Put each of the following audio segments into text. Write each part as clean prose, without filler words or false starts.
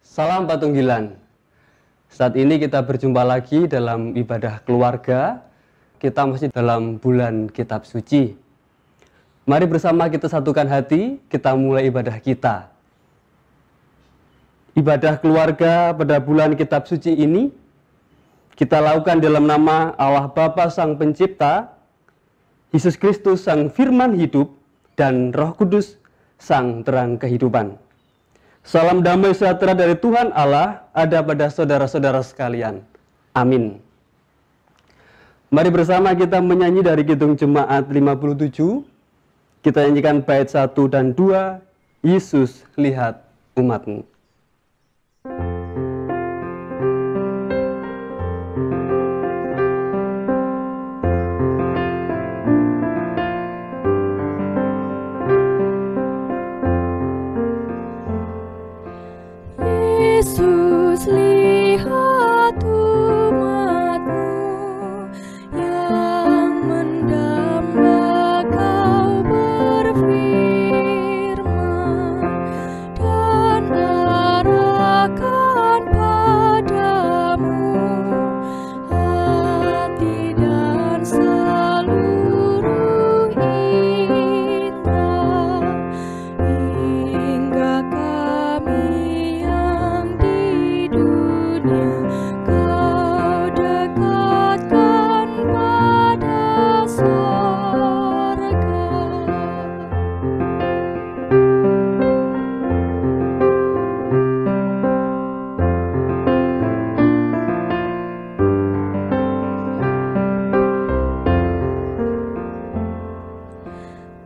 Salam Patunggilan. Saat ini kita berjumpa lagi dalam ibadah keluarga. Kita masih dalam bulan Kitab Suci. Mari bersama kita satukan hati, kita mulai ibadah kita. Ibadah keluarga pada bulan Kitab Suci ini kita lakukan dalam nama Allah Bapa Sang Pencipta, Yesus Kristus Sang Firman Hidup, dan Roh Kudus Sang Terang Kehidupan. Salam damai sejahtera dari Tuhan Allah ada pada saudara-saudara sekalian. Amin. Mari bersama kita menyanyi dari Kidung Jemaat 57. Kita nyanyikan bait 1 dan 2, Yesus lihat umatmu. Yesus lihat umatmu yang mendamba kau berfirman dan arahkan padamu hati dan seluruh indera hingga kami kau dekatkan pada sorga.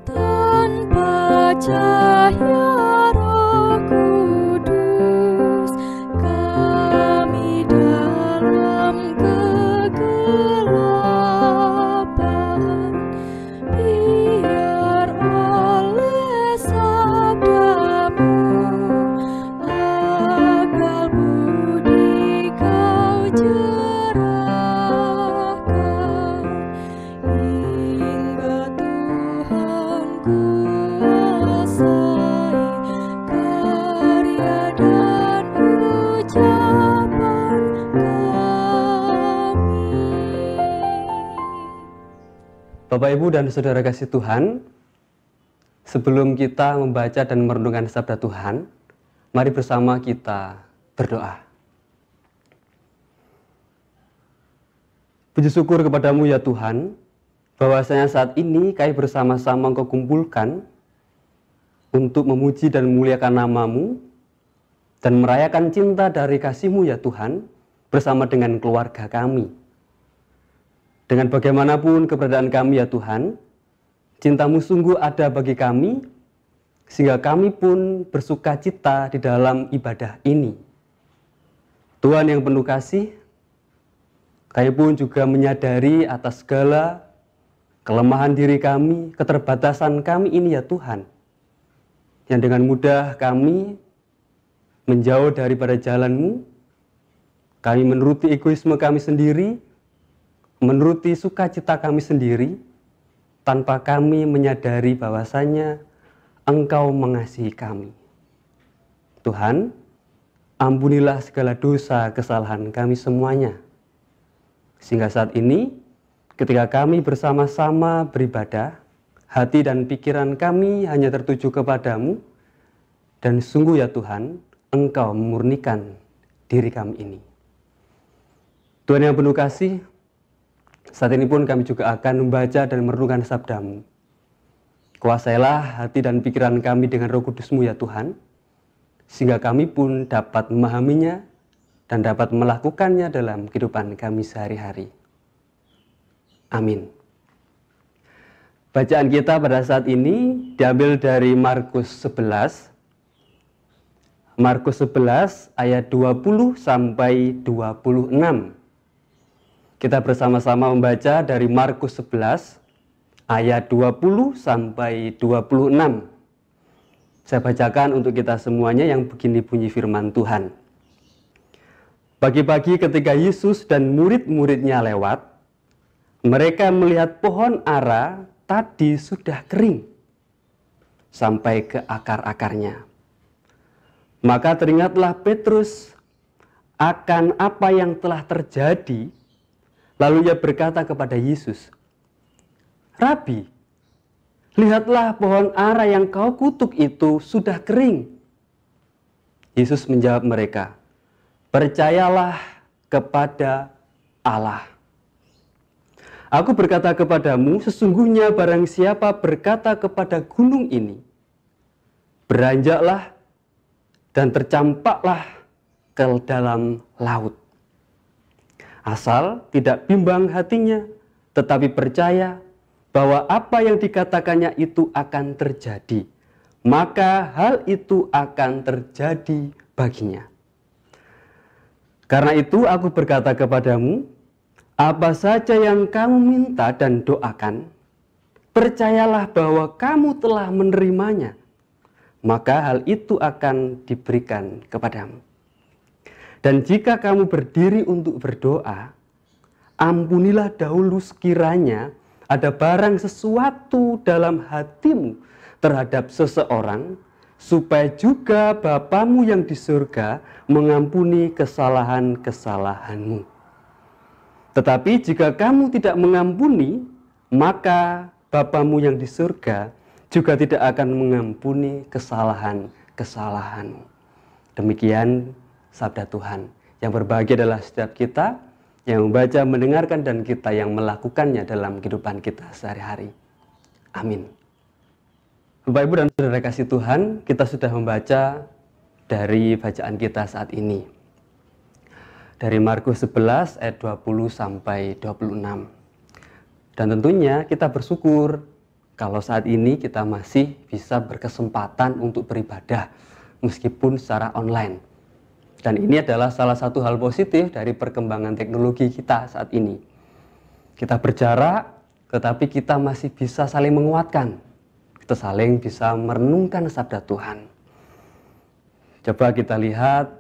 Tanpa cahaya Roh Kudus kami dalam kegelapan, biar oleh sabdamu akal budi kau cerahkan, hingga Tuhan kuasai karya dan ucapan kami. Bapak, Ibu, dan Saudara kasih Tuhan, sebelum kita membaca dan merenungkan sabda Tuhan, mari bersama kita berdoa. Puji syukur kepadamu ya Tuhan, bahwasanya saat ini kami bersama-sama Engkau kumpulkan untuk memuji dan memuliakan nama-Mu dan merayakan cinta dari kasih-Mu ya Tuhan bersama dengan keluarga kami. Dengan bagaimanapun keberadaan kami ya Tuhan, cinta-Mu sungguh ada bagi kami, sehingga kami pun bersuka cita di dalam ibadah ini. Tuhan yang penuh kasih, kami pun juga menyadari atas segala kelemahan diri kami, keterbatasan kami ini ya Tuhan, yang dengan mudah kami menjauh daripada jalan-Mu, kami menuruti egoisme kami sendiri, menuruti sukacita kami sendiri, tanpa kami menyadari bahwasanya Engkau mengasihi kami. Tuhan, ampunilah segala dosa kesalahan kami semuanya, sehingga saat ini ketika kami bersama-sama beribadah, hati dan pikiran kami hanya tertuju kepadamu, dan sungguh ya Tuhan, Engkau memurnikan diri kami ini. Tuhan yang penuh kasih, saat ini pun kami juga akan membaca dan merenungkan sabda-Mu. Kuasailah hati dan pikiran kami dengan Roh Kudus-Mu ya Tuhan, sehingga kami pun dapat memahaminya dan dapat melakukannya dalam kehidupan kami sehari-hari. Amin. Bacaan kita pada saat ini diambil dari Markus 11. Markus 11 ayat 20 sampai 26. Kita bersama-sama membaca dari Markus 11 ayat 20 sampai 26. Saya bacakan untuk kita semuanya yang begini bunyi firman Tuhan. Pagi-pagi ketika Yesus dan murid-muridnya lewat, mereka melihat pohon ara tadi sudah kering sampai ke akar-akarnya. Maka teringatlah Petrus akan apa yang telah terjadi. Lalu ia berkata kepada Yesus, "Rabi, lihatlah pohon ara yang kau kutuk itu sudah kering." Yesus menjawab mereka, "Percayalah kepada Allah. Aku berkata kepadamu, sesungguhnya barang siapa berkata kepada gunung ini, beranjaklah dan tercampaklah ke dalam laut, asal tidak bimbang hatinya, tetapi percaya bahwa apa yang dikatakannya itu akan terjadi, maka hal itu akan terjadi baginya. Karena itu aku berkata kepadamu, apa saja yang kamu minta dan doakan, percayalah bahwa kamu telah menerimanya, maka hal itu akan diberikan kepadamu. Dan jika kamu berdiri untuk berdoa, ampunilah dahulu sekiranya ada barang sesuatu dalam hatimu terhadap seseorang, supaya juga Bapamu yang di surga mengampuni kesalahan-kesalahanmu. Tetapi jika kamu tidak mengampuni, maka Bapamu yang di surga juga tidak akan mengampuni kesalahan-kesalahanmu." Demikian sabda Tuhan. Yang berbahagia adalah setiap kita yang membaca, mendengarkan, dan kita yang melakukannya dalam kehidupan kita sehari-hari. Amin. Bapak, Ibu, dan Saudara kasih Tuhan, kita sudah membaca dari bacaan kita saat ini. Dari Markus 11 ayat 20 sampai 26. Dan tentunya kita bersyukur kalau saat ini kita masih bisa berkesempatan untuk beribadah meskipun secara online. Dan ini adalah salah satu hal positif dari perkembangan teknologi kita saat ini. Kita berjarak, tetapi kita masih bisa saling menguatkan. Kita saling bisa merenungkan sabda Tuhan. Coba kita lihat,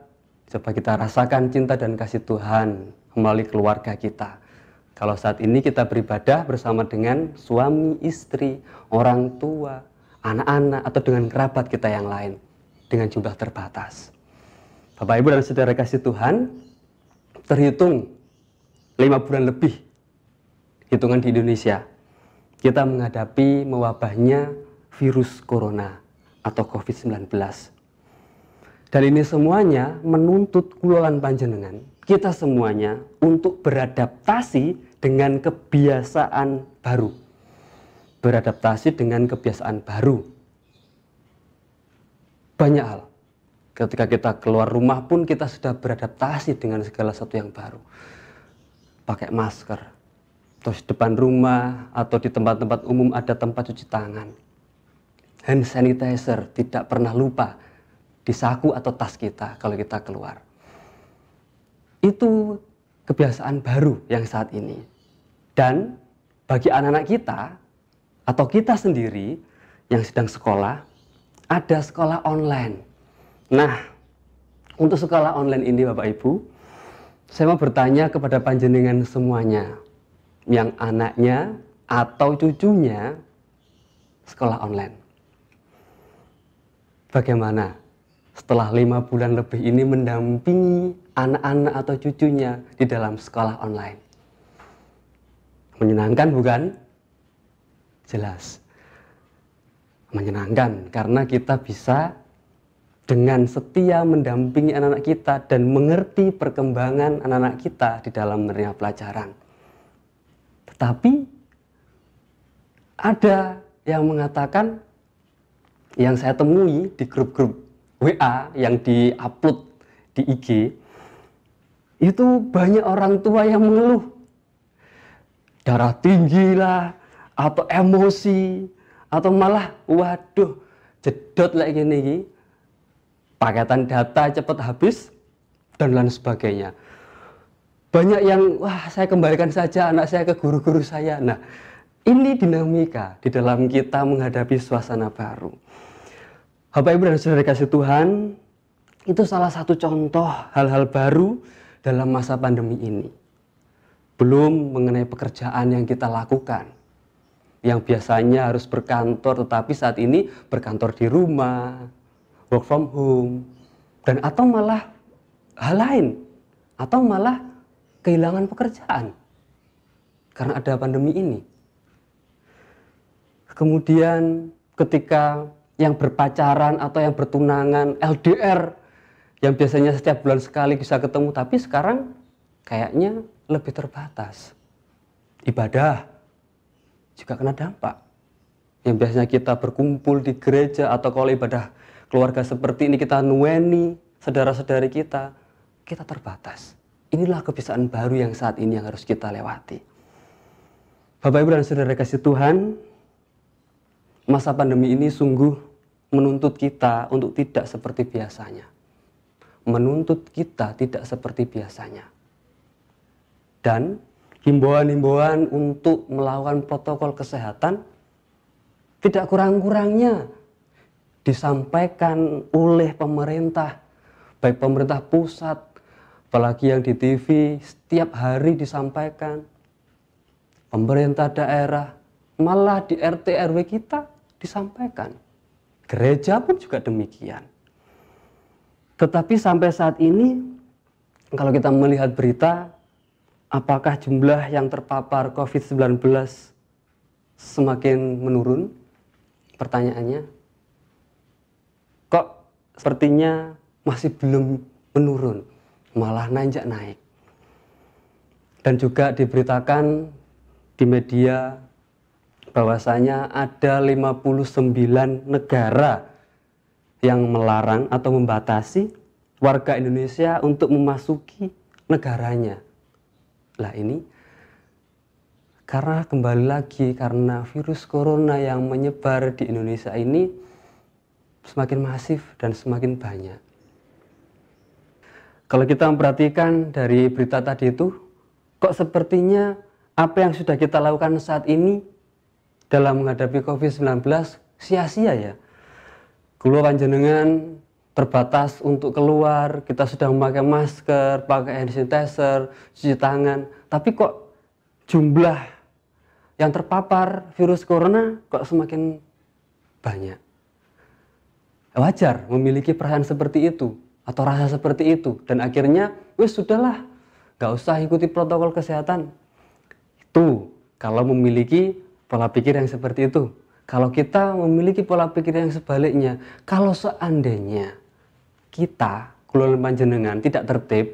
coba kita rasakan cinta dan kasih Tuhan melalui keluarga kita. Kalau saat ini kita beribadah bersama dengan suami, istri, orang tua, anak-anak, atau dengan kerabat kita yang lain dengan jumlah terbatas. Bapak, Ibu, dan Saudara kasih Tuhan, terhitung 5 bulan lebih hitungan di Indonesia, kita menghadapi mewabahnya virus corona atau COVID-19. Dan ini semuanya menuntut kulawan panjenengan, kita semuanya, untuk beradaptasi dengan kebiasaan baru. Beradaptasi dengan kebiasaan baru. Banyak hal. Ketika kita keluar rumah pun kita sudah beradaptasi dengan segala sesuatu yang baru. Pakai masker, terus depan rumah atau di tempat-tempat umum ada tempat cuci tangan. Hand sanitizer tidak pernah lupa di saku atau tas kita kalau kita keluar. Itu kebiasaan baru yang saat ini. Dan bagi anak-anak kita atau kita sendiri yang sedang sekolah, ada sekolah online. Nah, untuk sekolah online ini Bapak Ibu, saya mau bertanya kepada panjenengan semuanya yang anaknya atau cucunya sekolah online. Bagaimana setelah 5 bulan lebih ini mendampingi anak-anak atau cucunya di dalam sekolah online? Menyenangkan bukan? Jelas. Menyenangkan karena kita bisa dengan setia mendampingi anak-anak kita dan mengerti perkembangan anak-anak kita di dalam menerima pelajaran. Tetapi ada yang mengatakan, yang saya temui di grup-grup WA yang di-upload di IG, itu banyak orang tua yang mengeluh. Darah tinggi lah, atau emosi, atau malah waduh jedot lagi gini, paketan data cepat habis, dan lain sebagainya. Banyak yang, wah saya kembalikan saja anak saya ke guru-guru saya. Nah, ini dinamika di dalam kita menghadapi suasana baru. Bapak, Ibu, dan Saudara kasih Tuhan, itu salah satu contoh hal-hal baru dalam masa pandemi ini. Belum mengenai pekerjaan yang kita lakukan, yang biasanya harus berkantor, tetapi saat ini berkantor di rumah, work from home. dan atau malah hal lain, atau malah kehilangan pekerjaan karena ada pandemi ini. Kemudian ketika yang berpacaran atau yang bertunangan LDR yang biasanya setiap bulan sekali bisa ketemu, tapi sekarang kayaknya lebih terbatas. Ibadah juga kena dampak. Yang biasanya kita berkumpul di gereja atau kalau ibadah keluarga seperti ini kita nueni saudara-saudari kita terbatas. Inilah kebiasaan baru yang saat ini yang harus kita lewati. Bapak, Ibu, dan saudara kasih Tuhan, masa pandemi ini sungguh menuntut kita untuk tidak seperti biasanya. Menuntut kita tidak seperti biasanya. Dan himbauan-himbauan untuk melakukan protokol kesehatan tidak kurang-kurangnya disampaikan oleh pemerintah, baik pemerintah pusat, apalagi yang di TV setiap hari disampaikan, pemerintah daerah, malah di RT RW kita disampaikan. Gereja pun juga demikian. Tetapi sampai saat ini, kalau kita melihat berita, apakah jumlah yang terpapar COVID-19 semakin menurun? Pertanyaannya, kok sepertinya masih belum menurun, malah nanjak naik. Dan juga diberitakan di media bahwasanya ada 59 negara yang melarang atau membatasi warga Indonesia untuk memasuki negaranya. Lah ini karena kembali lagi karena virus corona yang menyebar di Indonesia ini semakin masif dan semakin banyak. Kalau kita memperhatikan dari berita tadi itu, kok sepertinya apa yang sudah kita lakukan saat ini dalam menghadapi COVID-19 sia-sia ya. Keluar panjenengan terbatas untuk keluar, kita sudah memakai masker, pakai hand sanitizer, cuci tangan, tapi kok jumlah yang terpapar virus corona kok semakin banyak. Wajar memiliki perasaan seperti itu atau rasa seperti itu, dan akhirnya wis sudahlah, gak usah ikuti protokol kesehatan. Itu kalau memiliki pola pikir yang seperti itu. Kalau kita memiliki pola pikir yang sebaliknya, kalau seandainya kita kula panjenengan tidak tertib,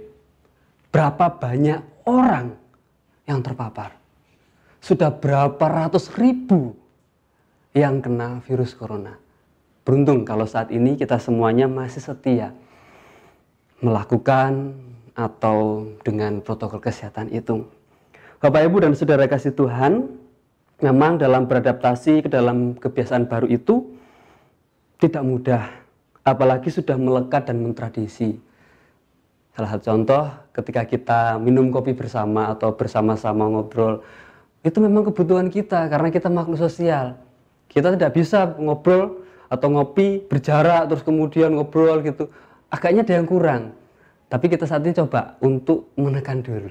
berapa banyak orang yang terpapar? Sudah berapa ratus ribu yang kena virus corona. Beruntung kalau saat ini kita semuanya masih setia melakukan atau dengan protokol kesehatan itu. Bapak, Ibu, dan saudara kasih Tuhan, memang dalam beradaptasi ke dalam kebiasaan baru itu tidak mudah, apalagi sudah melekat dan mentradisi. Salah satu contoh ketika kita minum kopi bersama atau bersama-sama ngobrol, itu memang kebutuhan kita karena kita makhluk sosial. Kita tidak bisa ngobrol atau ngopi berjarak terus kemudian ngobrol gitu. Agaknya ada yang kurang. Tapi kita saat ini coba untuk menekan dulu.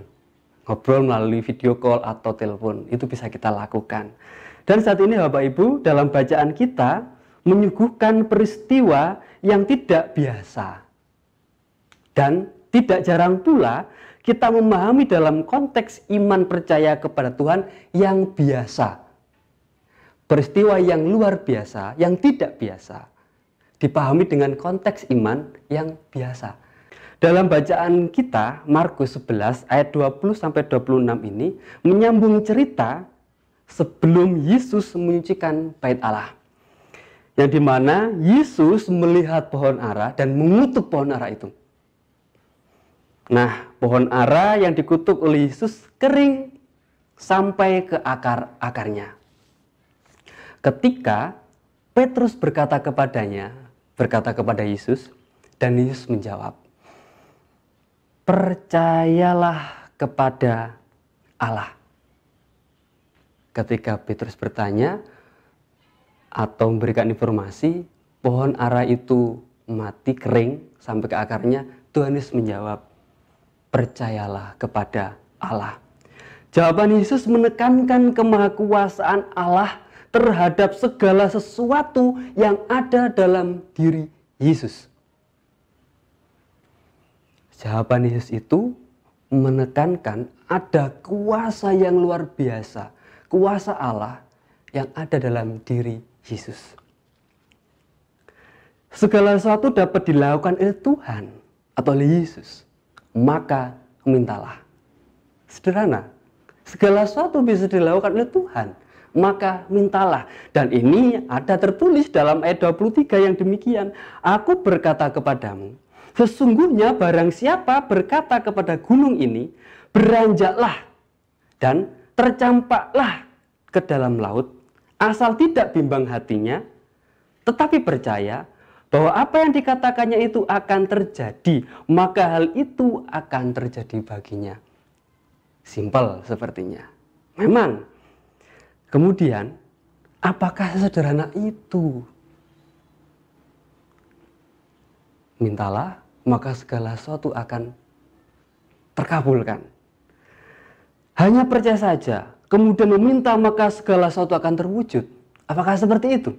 Ngobrol melalui video call atau telepon, itu bisa kita lakukan. Dan saat ini Bapak Ibu, dalam bacaan kita menyuguhkan peristiwa yang tidak biasa. Dan tidak jarang pula kita memahami dalam konteks iman percaya kepada Tuhan yang biasa. Peristiwa yang luar biasa, yang tidak biasa, dipahami dengan konteks iman yang biasa. Dalam bacaan kita, Markus 11 ayat 20-26 ini menyambung cerita sebelum Yesus menyucikan bait Allah. Yang dimana Yesus melihat pohon ara dan mengutuk pohon ara itu. Nah, pohon ara yang dikutuk oleh Yesus kering sampai ke akar-akarnya. Ketika Petrus berkata kepada Yesus, dan Yesus menjawab, "Percayalah kepada Allah." Ketika Petrus bertanya atau memberikan informasi, pohon ara itu mati kering sampai ke akarnya, Tuhan Yesus menjawab, "Percayalah kepada Allah." Jawaban Yesus menekankan kemahakuasaan Allah terhadap segala sesuatu yang ada dalam diri Yesus. Jawaban Yesus itu menekankan ada kuasa yang luar biasa, kuasa Allah yang ada dalam diri Yesus. Segala sesuatu dapat dilakukan oleh Tuhan atau oleh Yesus, maka mintalah. Sederhana, segala sesuatu bisa dilakukan oleh Tuhan, maka mintalah. Dan ini ada tertulis dalam ayat 23 yang demikian. Aku berkata kepadamu, sesungguhnya barang siapa berkata kepada gunung ini, beranjaklah dan tercampaklah ke dalam laut, asal tidak bimbang hatinya, tetapi percaya bahwa apa yang dikatakannya itu akan terjadi, maka hal itu akan terjadi baginya. Simpel sepertinya. Memang. Kemudian, apakah sesederhana itu? Mintalah, maka segala sesuatu akan terkabulkan. Hanya percaya saja, kemudian meminta maka segala sesuatu akan terwujud. Apakah seperti itu?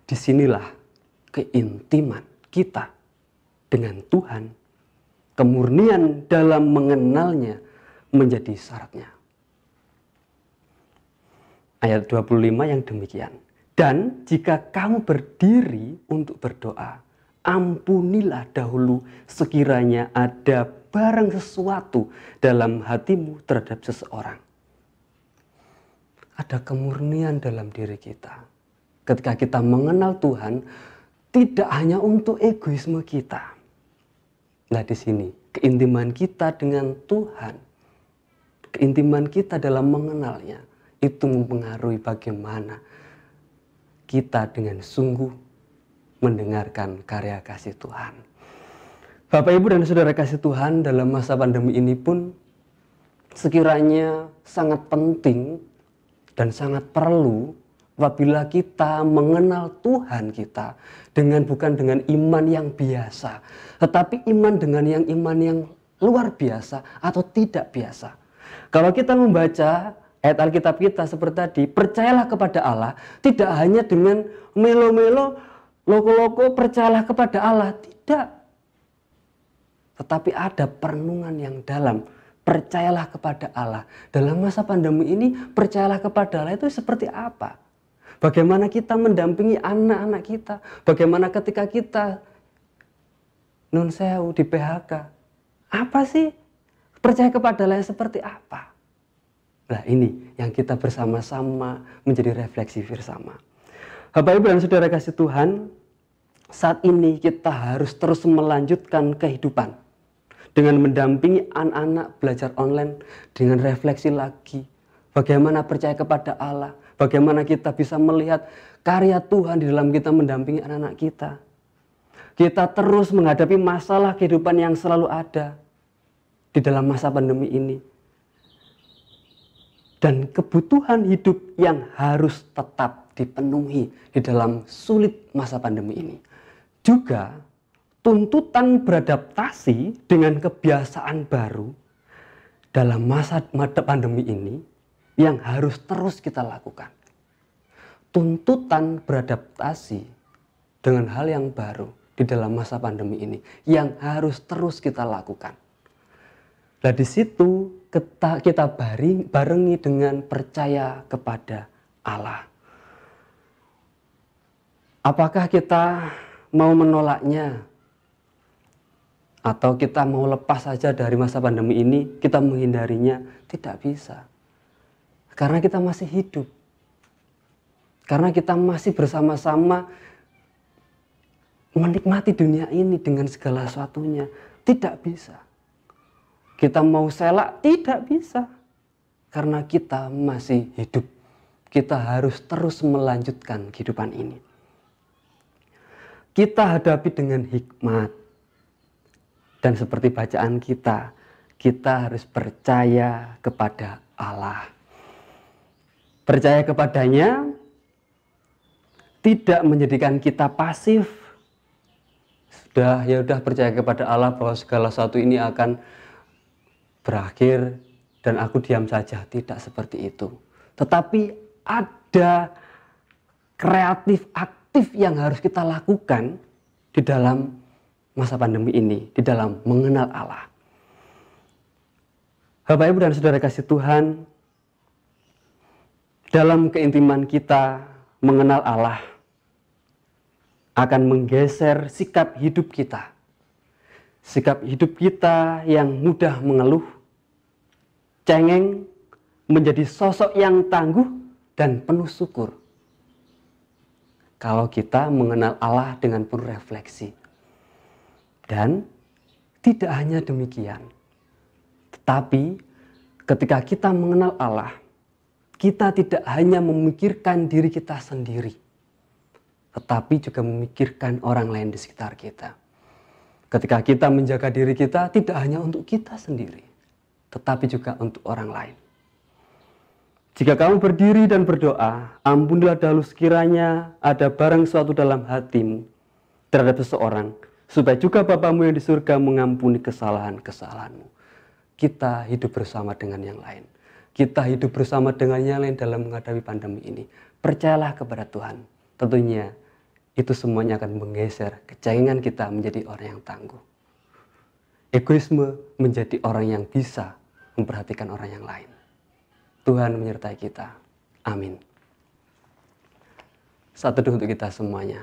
Disinilah keintiman kita dengan Tuhan, kemurnian dalam mengenalnya menjadi syaratnya. Ayat 25 yang demikian. Dan jika kamu berdiri untuk berdoa, ampunilah dahulu sekiranya ada barang sesuatu dalam hatimu terhadap seseorang. Ada kemurnian dalam diri kita. Ketika kita mengenal Tuhan, tidak hanya untuk egoisme kita. Nah, di sini keintiman kita dengan Tuhan, keintiman kita dalam mengenalnya, itu mempengaruhi bagaimana kita dengan sungguh mendengarkan karya kasih Tuhan. Bapak, Ibu, dan Saudara kasih Tuhan, dalam masa pandemi ini pun sekiranya sangat penting dan sangat perlu apabila kita mengenal Tuhan kita bukan dengan iman yang biasa, tetapi iman dengan iman yang luar biasa atau tidak biasa. Kalau kita membaca ayat Alkitab kita seperti tadi, percayalah kepada Allah, tidak hanya dengan melo-melo, loko-loko percayalah kepada Allah, tidak. Tetapi ada perenungan yang dalam, percayalah kepada Allah. Dalam masa pandemi ini, percayalah kepada Allah itu seperti apa? Bagaimana kita mendampingi anak-anak kita? Bagaimana ketika kita nun sewu di PHK? Apa sih percaya kepada Allah yang seperti apa? Nah, ini yang kita bersama-sama menjadi refleksi bersama. Bapak, Ibu, dan Saudara kasih Tuhan, saat ini kita harus terus melanjutkan kehidupan dengan mendampingi anak-anak belajar online, dengan refleksi lagi bagaimana percaya kepada Allah, bagaimana kita bisa melihat karya Tuhan di dalam kita mendampingi anak-anak kita. Kita terus menghadapi masalah kehidupan yang selalu ada di dalam masa pandemi ini. Dan kebutuhan hidup yang harus tetap dipenuhi di dalam sulit masa pandemi ini. Juga tuntutan beradaptasi dengan kebiasaan baru dalam masa pandemi ini yang harus terus kita lakukan. Tuntutan beradaptasi dengan hal yang baru di dalam masa pandemi ini yang harus terus kita lakukan. Nah, di situ kita barengi dengan percaya kepada Allah. Apakah kita mau menolaknya? Atau kita mau lepas saja dari masa pandemi ini, kita menghindarinya? Tidak bisa. Karena kita masih hidup. Karena kita masih bersama-sama menikmati dunia ini dengan segala sesuatunya. Tidak bisa. Kita mau selak, tidak bisa. Karena kita masih hidup. Kita harus terus melanjutkan kehidupan ini. Kita hadapi dengan hikmat. Dan seperti bacaan kita harus percaya kepada Allah. Percaya kepadanya tidak menjadikan kita pasif. Ya udah percaya kepada Allah bahwa segala sesuatu ini akan berakhir dan aku diam saja. Tidak seperti itu. Tetapi ada kreatif aktif yang harus kita lakukan di dalam masa pandemi ini di dalam mengenal Allah. Bapak, Ibu, dan Saudara kasih Tuhan, dalam keintiman kita mengenal Allah akan menggeser sikap hidup kita. Sikap hidup kita yang mudah mengeluh, cengeng, menjadi sosok yang tangguh dan penuh syukur. Kalau kita mengenal Allah dengan penuh refleksi. Dan tidak hanya demikian, tetapi ketika kita mengenal Allah, kita tidak hanya memikirkan diri kita sendiri, tetapi juga memikirkan orang lain di sekitar kita. Ketika kita menjaga diri kita, tidak hanya untuk kita sendiri, tetapi juga untuk orang lain. Jika kamu berdiri dan berdoa, ampunilah dahulu sekiranya ada barang suatu dalam hatimu terhadap seseorang, supaya juga Bapamu yang di surga mengampuni kesalahan-kesalahanmu. Kita hidup bersama dengan yang lain. Kita hidup bersama dengan yang lain dalam menghadapi pandemi ini. Percayalah kepada Tuhan. Tentunya itu semuanya akan menggeser kecengengan kita menjadi orang yang tangguh. Egoisme menjadi orang yang bisa memperhatikan orang yang lain. Tuhan menyertai kita. Amin. Saat teduh untuk kita semuanya.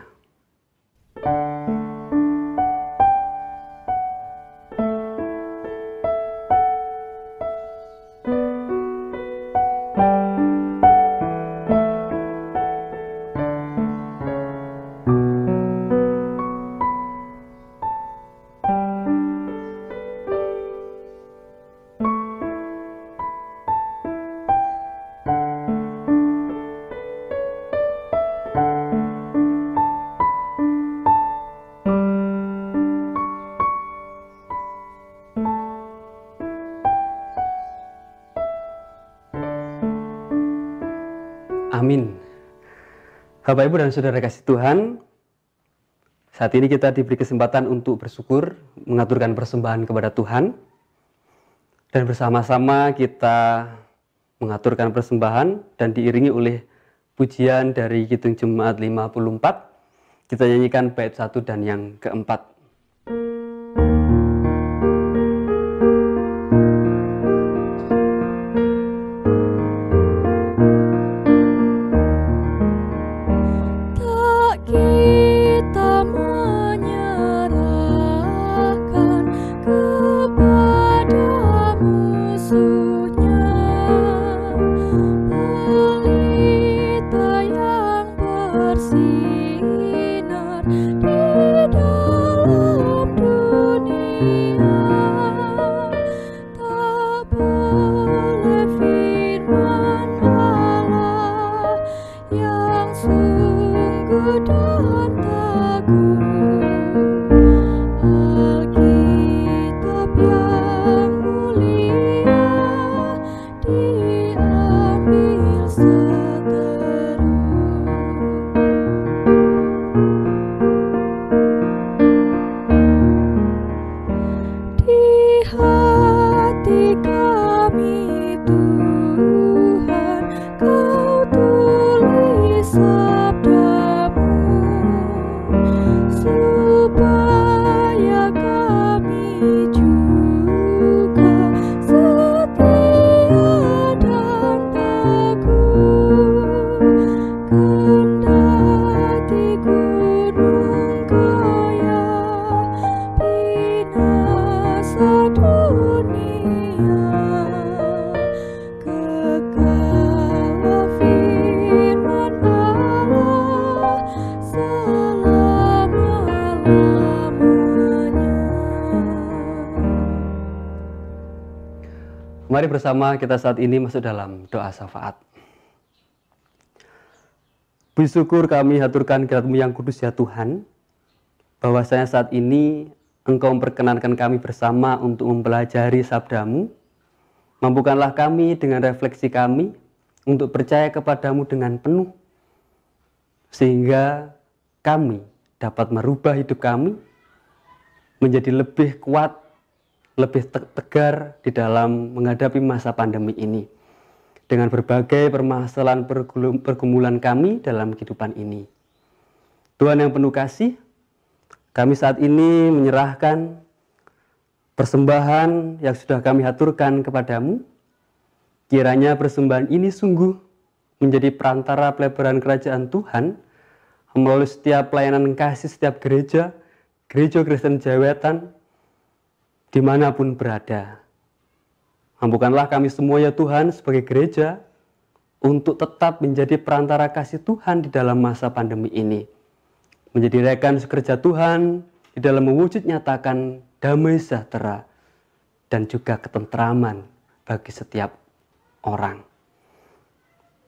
Amin. Bapak, Ibu, dan Saudara kasih Tuhan, saat ini kita diberi kesempatan untuk bersyukur, mengaturkan persembahan kepada Tuhan. Dan bersama-sama kita mengaturkan persembahan dan diiringi oleh pujian dari Kidung Jemaat 54. Kita nyanyikan bait 1 dan yang keempat. Mari bersama kita saat ini masuk dalam doa syafaat. Puji syukur kami haturkan kehadirat-Mu yang kudus ya Tuhan, bahwasanya saat ini Engkau memperkenankan kami bersama untuk mempelajari sabda-Mu. Mampukanlah kami dengan refleksi kami untuk percaya kepadamu dengan penuh, sehingga kami dapat merubah hidup kami menjadi lebih kuat, lebih tegar di dalam menghadapi masa pandemi ini. Dengan berbagai permasalahan pergumulan kami dalam kehidupan ini. Tuhan yang penuh kasih, kami saat ini menyerahkan persembahan yang sudah kami haturkan kepadamu. Kiranya persembahan ini sungguh menjadi perantara pelebaran kerajaan Tuhan melalui setiap pelayanan kasih setiap gereja Kristen Jawetan, dimanapun berada. Mampukanlah kami semua ya Tuhan sebagai gereja untuk tetap menjadi perantara kasih Tuhan di dalam masa pandemi ini. Menjadi rekan sekerja Tuhan di dalam mewujud nyatakan damai sejahtera dan juga ketentraman bagi setiap orang.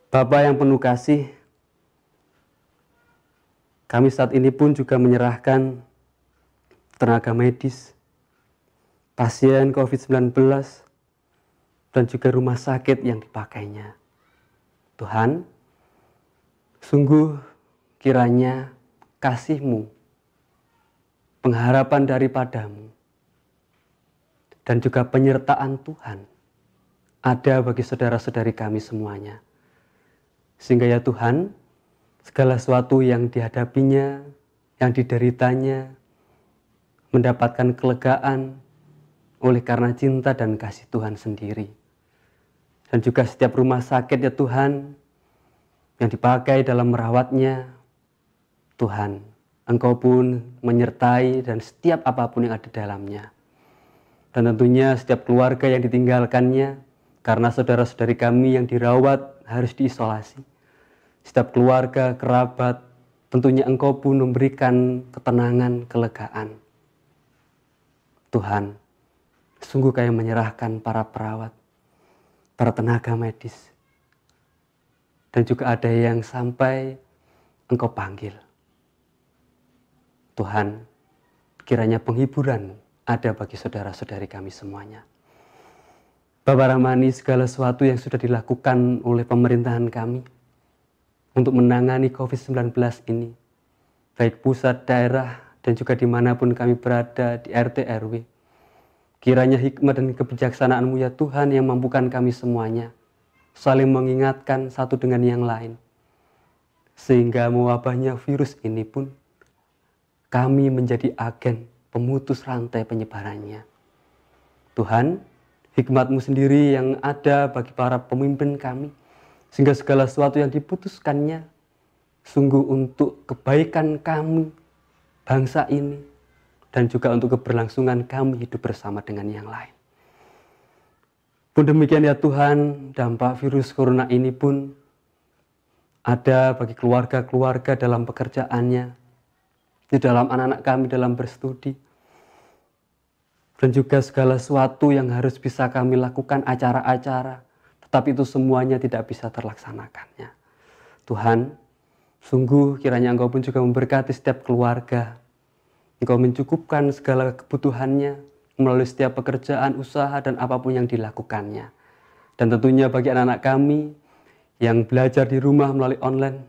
Bapa yang penuh kasih, kami saat ini pun juga menyerahkan tenaga medis, pasien COVID-19, dan juga rumah sakit yang dipakainya. Tuhan, sungguh kiranya kasih-Mu, pengharapan daripadamu, dan juga penyertaan Tuhan ada bagi saudara-saudari kami semuanya. Sehingga ya Tuhan, segala sesuatu yang dihadapinya, yang dideritanya, mendapatkan kelegaan oleh karena cinta dan kasih Tuhan sendiri. Dan juga setiap rumah sakit ya Tuhan, yang dipakai dalam merawatnya, Tuhan, Engkau pun menyertai dan setiap apapun yang ada di dalamnya. Dan tentunya setiap keluarga yang ditinggalkannya, karena saudara-saudari kami yang dirawat harus diisolasi. Setiap keluarga, kerabat, tentunya Engkau pun memberikan ketenangan, kelegaan. Tuhan, sungguh kami menyerahkan para perawat, para tenaga medis, dan juga ada yang sampai Engkau panggil. Tuhan, kiranya penghiburan ada bagi saudara-saudari kami semuanya. Bapak Rahmani, segala sesuatu yang sudah dilakukan oleh pemerintahan kami untuk menangani COVID-19 ini, baik pusat, daerah, dan juga dimanapun kami berada di RT RW, kiranya hikmat dan kebijaksanaan-Mu ya Tuhan yang mampukan kami semuanya saling mengingatkan satu dengan yang lain, sehingga mewabahnya virus ini pun kami menjadi agen pemutus rantai penyebarannya. Tuhan, hikmat-Mu sendiri yang ada bagi para pemimpin kami, sehingga segala sesuatu yang diputuskannya sungguh untuk kebaikan kami, bangsa ini, dan juga untuk keberlangsungan kami hidup bersama dengan yang lain. Pun demikian ya Tuhan, dampak virus corona ini pun ada bagi keluarga-keluarga dalam pekerjaannya, di dalam anak-anak kami dalam berstudi, dan juga segala sesuatu yang harus bisa kami lakukan acara-acara, tetapi itu semuanya tidak bisa terlaksanakannya. Tuhan, sungguh kiranya Engkau pun juga memberkati setiap keluarga. Engkau mencukupkan segala kebutuhannya melalui setiap pekerjaan, usaha, dan apapun yang dilakukannya. Dan tentunya bagi anak-anak kami yang belajar di rumah melalui online,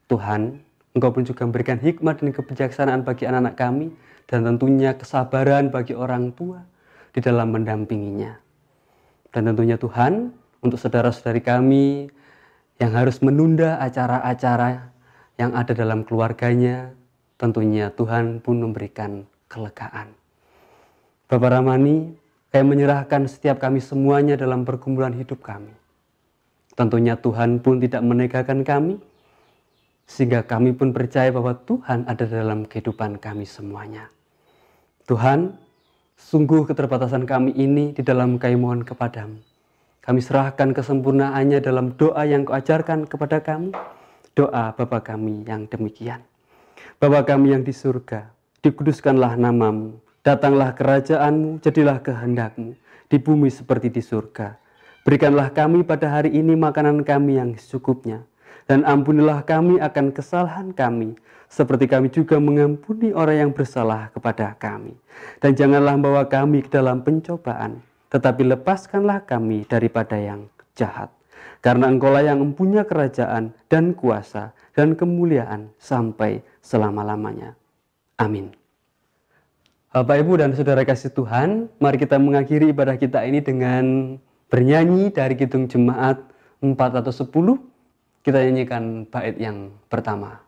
Tuhan, Engkau pun juga memberikan hikmat dan kebijaksanaan bagi anak-anak kami, dan tentunya kesabaran bagi orang tua di dalam mendampinginya. Dan tentunya Tuhan, untuk saudara-saudari kami yang harus menunda acara-acara yang ada dalam keluarganya, tentunya Tuhan pun memberikan kelegaan. Bapak Rahmani, kami menyerahkan setiap kami semuanya dalam pergumulan hidup kami. Tentunya Tuhan pun tidak meninggalkan kami, sehingga kami pun percaya bahwa Tuhan ada dalam kehidupan kami semuanya. Tuhan, sungguh keterbatasan kami ini di dalam kami mohon kepadamu. Kami serahkan kesempurnaannya dalam doa yang Kau ajarkan kepada kami, doa Bapa kami yang demikian. Bapa kami yang di surga, dikuduskanlah nama-Mu, datanglah kerajaan-Mu, jadilah kehendak-Mu, di bumi seperti di surga. Berikanlah kami pada hari ini makanan kami yang secukupnya, dan ampunilah kami akan kesalahan kami, seperti kami juga mengampuni orang yang bersalah kepada kami. Dan janganlah membawa kami ke dalam pencobaan, tetapi lepaskanlah kami daripada yang jahat. Karena Engkaulah yang mempunyai kerajaan dan kuasa dan kemuliaan sampai selama-lamanya. Amin. Bapak, Ibu, dan Saudara kasih Tuhan, mari kita mengakhiri ibadah kita ini dengan bernyanyi dari Kidung Jemaat 4 atau 10. Kita nyanyikan bait yang pertama.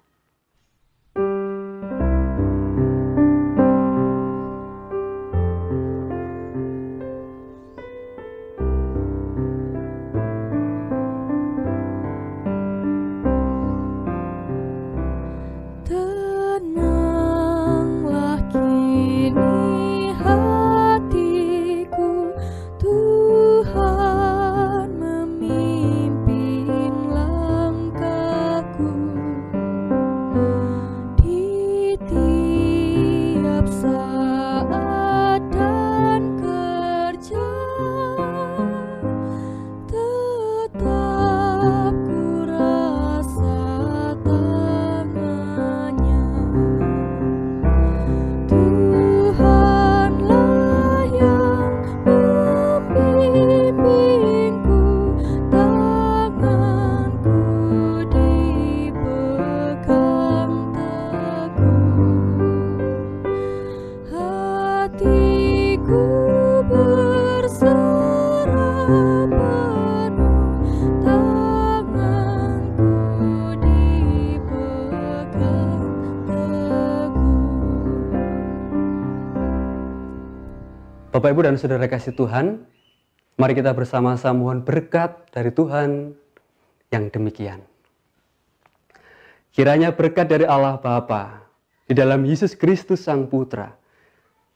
Bapak, Ibu, dan Saudara kasih Tuhan, mari kita bersama-sama mohon berkat dari Tuhan yang demikian. Kiranya berkat dari Allah Bapa, di dalam Yesus Kristus Sang Putra,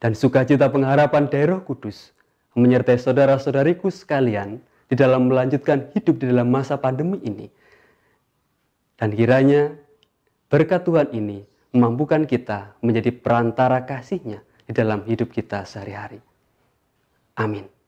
dan sukacita pengharapan dari Roh Kudus, menyertai saudara-saudariku sekalian di dalam melanjutkan hidup di dalam masa pandemi ini. Dan kiranya berkat Tuhan ini memampukan kita menjadi perantara kasih-Nya di dalam hidup kita sehari-hari. Amin.